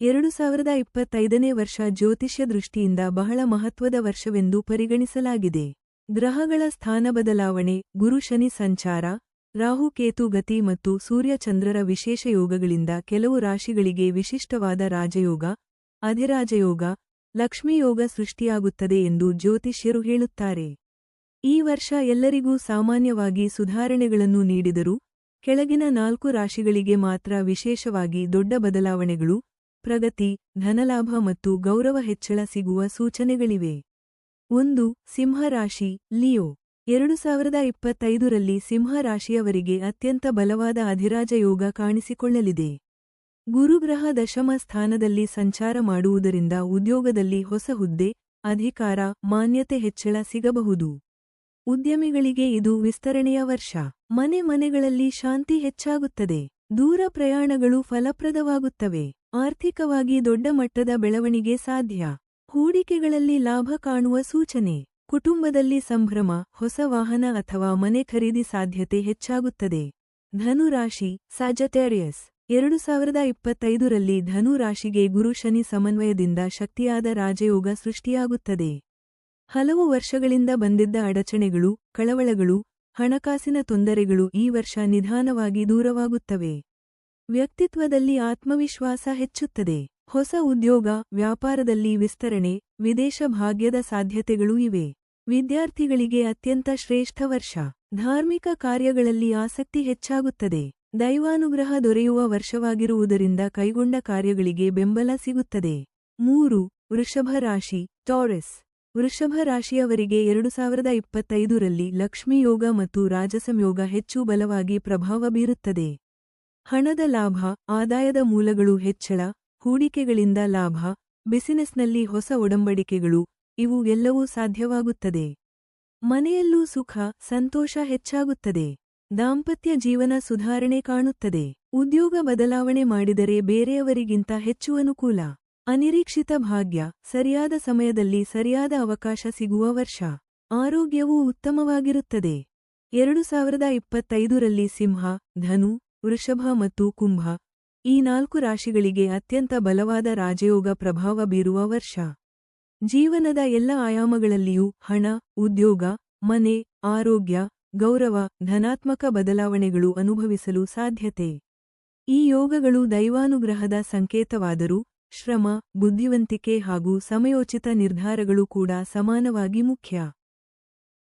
2025ನೇ ವರ್ಷ ಜ್ಯೋತಿಷ್ಯ ದೃಷ್ಟಿಯಿಂದ ಬಹಳ ಮಹತ್ವದ ವರ್ಷವೆಂದು ಪರಿಗಣಿಸಲಾಗಿದೆ. ಗ್ರಹಗಳ ಸ್ಥಾನ ಬದಲಾವಣೆ, ಗುರು ಶನಿ ಸಂಚಾರ, ರಾಹು ಕೇತು ಗತಿ ಮತ್ತು ಸೂರ್ಯ ಚಂದ್ರರ ವಿಶೇಷ ಯೋಗಗಳಿಂದ ಕೆಲವು ರಾಶಿಗಳಿಗೆ ವಿಶಿಷ್ಟವಾದ ರಾಜಯೋಗ, ಅಧಿರಾಜಯೋಗ, ಲಕ್ಷ್ಮೀಯೋಗ ಸೃಷ್ಟಿಯಾಗುತ್ತದೆ ಎಂದು ಜ್ಯೋತಿಷ್ಯರು ಹೇಳುತ್ತಾರೆ. ಈ ವರ್ಷ ಎಲ್ಲರಿಗೂ ಸಾಮಾನ್ಯವಾಗಿ ಸುಧಾರಣೆಗಳನ್ನು ನೀಡಿದರೂ, ಕೆಳಗಿನ 4 ರಾಶಿಗಳಿಗೆ ಮಾತ್ರ ವಿಶೇಷವಾಗಿ ದೊಡ್ಡ ಬದಲಾವಣೆಗಳು, ಪ್ರಗತಿ, ಧನಲಾಭ ಮತ್ತು ಗೌರವ ಹೆಚ್ಚಳ ಸಿಗುವ ಸೂಚನೆಗಳಿವೆ. 1. ಸಿಂಹ ರಾಶಿ, ಲಿಯೋ. 2025ರಲ್ಲಿ ಸಿಂಹ ರಾಶಿಯವರಿಗೆ ಅತ್ಯಂತ ಬಲವಾದ ಅಧಿರಾಜ ಯೋಗ ಕಾಣಿಸಿಕೊಳ್ಳಲಿದೆ. ಗುರುಗ್ರಹ ದಶಮ ಸ್ಥಾನದಲ್ಲಿ ಸಂಚಾರ ಮಾಡುವುದರಿಂದ ಉದ್ಯೋಗದಲ್ಲಿ ಹೊಸ ಹುದ್ದೆ, ಅಧಿಕಾರ, ಮಾನ್ಯತೆ ಹೆಚ್ಚಳ ಸಿಗಬಹುದು. ಉದ್ಯಮಿಗಳಿಗೆ ಇದು ವಿಸ್ತರಣೆಯ ವರ್ಷ. ಮನೆಗಳಲ್ಲಿ ಶಾಂತಿ ಹೆಚ್ಚಾಗುತ್ತದೆ. ದೂರ ಪ್ರಯಾಣಗಳು ಫಲಪ್ರದವಾಗುತ್ತವೆ. ಆರ್ಥಿಕವಾಗಿ ದೊಡ್ಡ ಮಟ್ಟದ ಬೆಳವಣಿಗೆ ಸಾಧ್ಯ. ಹೂಡಿಕೆಗಳಲ್ಲಿ ಲಾಭ ಕಾಣುವ ಸೂಚನೆ. ಕುಟುಂಬದಲ್ಲಿ ಸಂಭ್ರಮ, ಹೊಸ ವಾಹನ ಅಥವಾ ಮನೆ ಖರೀದಿ ಸಾಧ್ಯತೆ ಹೆಚ್ಚಾಗುತ್ತದೆ. ಧನು ರಾಶಿ, ಸ್ಯಾಜಿಟೇರಿಯಸ್. 2025ರಲ್ಲಿ ಧನು ರಾಶಿಗೆ ಗುರು ಶನಿ ಸಮನ್ವಯದಿಂದ ಶಕ್ತಿಯಾದ ರಾಜಯೋಗ ಸೃಷ್ಟಿಯಾಗುತ್ತದೆ. ಹಲವು ವರ್ಷಗಳಿಂದ ಬಂದಿದ್ದ ಅಡಚಣೆಗಳು, ಕಳವಳಗಳು, ಹಣಕಾಸಿನ ತೊಂದರೆಗಳು ಈ ವರ್ಷ ನಿಧಾನವಾಗಿ ದೂರವಾಗುತ್ತವೆ. ವ್ಯಕ್ತಿತ್ವದಲ್ಲಿ ಆತ್ಮವಿಶ್ವಾಸ ಹೆಚ್ಚುತ್ತದೆ. ಹೊಸ ಉದ್ಯೋಗ, ವ್ಯಾಪಾರದಲ್ಲಿ ವಿಸ್ತರಣೆ, ವಿದೇಶ ಭಾಗ್ಯದ ಸಾಧ್ಯತೆಗಳೂ ಇವೆ. ವಿದ್ಯಾರ್ಥಿಗಳಿಗೆ ಅತ್ಯಂತ ಶ್ರೇಷ್ಠ ವರ್ಷ. ಧಾರ್ಮಿಕ ಕಾರ್ಯಗಳಲ್ಲಿ ಆಸಕ್ತಿ ಹೆಚ್ಚಾಗುತ್ತದೆ. ದೈವಾನುಗ್ರಹ ದೊರೆಯುವ ವರ್ಷವಾಗಿರುವುದರಿಂದ ಕೈಗೊಂಡ ಕಾರ್ಯಗಳಿಗೆ ಬೆಂಬಲ ಸಿಗುತ್ತದೆ. 3. ವೃಷಭ ರಾಶಿ, ಟಾರಸ್. ವೃಷಭ ರಾಶಿಯವರಿಗೆ 2025ರಲ್ಲಿ ಲಕ್ಷ್ಮೀಯೋಗ ಮತ್ತು ರಾಜಸಂಯೋಗ ಹೆಚ್ಚು ಬಲವಾಗಿ ಪ್ರಭಾವ ಬೀರುತ್ತದೆ. ಹಣದ ಲಾಭ, ಆದಾಯದ ಮೂಲಗಳು ಹೆಚ್ಚಳ, ಹೂಡಿಕೆಗಳಿಂದ ಲಾಭ, ಬಿಸಿನೆಸ್ನಲ್ಲಿ ಹೊಸ ಒಡಂಬಡಿಕೆಗಳು, ಇವು ಎಲ್ಲವೂ ಸಾಧ್ಯವಾಗುತ್ತದೆ. ಮನೆಯಲ್ಲೂ ಸುಖ, ಸಂತೋಷ ಹೆಚ್ಚಾಗುತ್ತದೆ. ದಾಂಪತ್ಯ ಜೀವನ ಸುಧಾರಣೆ ಕಾಣುತ್ತದೆ. ಉದ್ಯೋಗ ಬದಲಾವಣೆ ಮಾಡಿದರೆ ಬೇರೆಯವರಿಗಿಂತ ಹೆಚ್ಚು ಅನುಕೂಲ. ಅನಿರೀಕ್ಷಿತ ಭಾಗ್ಯ, ಸರಿಯಾದ ಸಮಯದಲ್ಲಿ ಸರಿಯಾದ ಅವಕಾಶ ಸಿಗುವ ವರ್ಷ. ಆರೋಗ್ಯವೂ ಉತ್ತಮವಾಗಿರುತ್ತದೆ. 2025ರಲ್ಲಿ ಸಿಂಹ, ಧನು, ವೃಷಭ ಮತ್ತು ಕುಂಭ, ಈ 4 ರಾಶಿಗಳಿಗೆ ಅತ್ಯಂತ ಬಲವಾದ ರಾಜಯೋಗ ಪ್ರಭಾವ ಬೀರುವ ವರ್ಷ. ಜೀವನದ ಎಲ್ಲ ಆಯಾಮಗಳಲ್ಲಿಯೂ ಹಣ, ಉದ್ಯೋಗ, ಮನೆ, ಆರೋಗ್ಯ, ಗೌರವ, ಧನಾತ್ಮಕ ಬದಲಾವಣೆಗಳು ಅನುಭವಿಸಲು ಸಾಧ್ಯತೆ. ಈ ಯೋಗಗಳು ದೈವಾನುಗ್ರಹದ ಸಂಕೇತವಾದರೂ, ಶ್ರಮ, ಬುದ್ಧಿವಂತಿಕೆ ಹಾಗೂ ಸಮಯೋಚಿತ ನಿರ್ಧಾರಗಳು ಕೂಡ ಸಮಾನವಾಗಿ ಮುಖ್ಯ.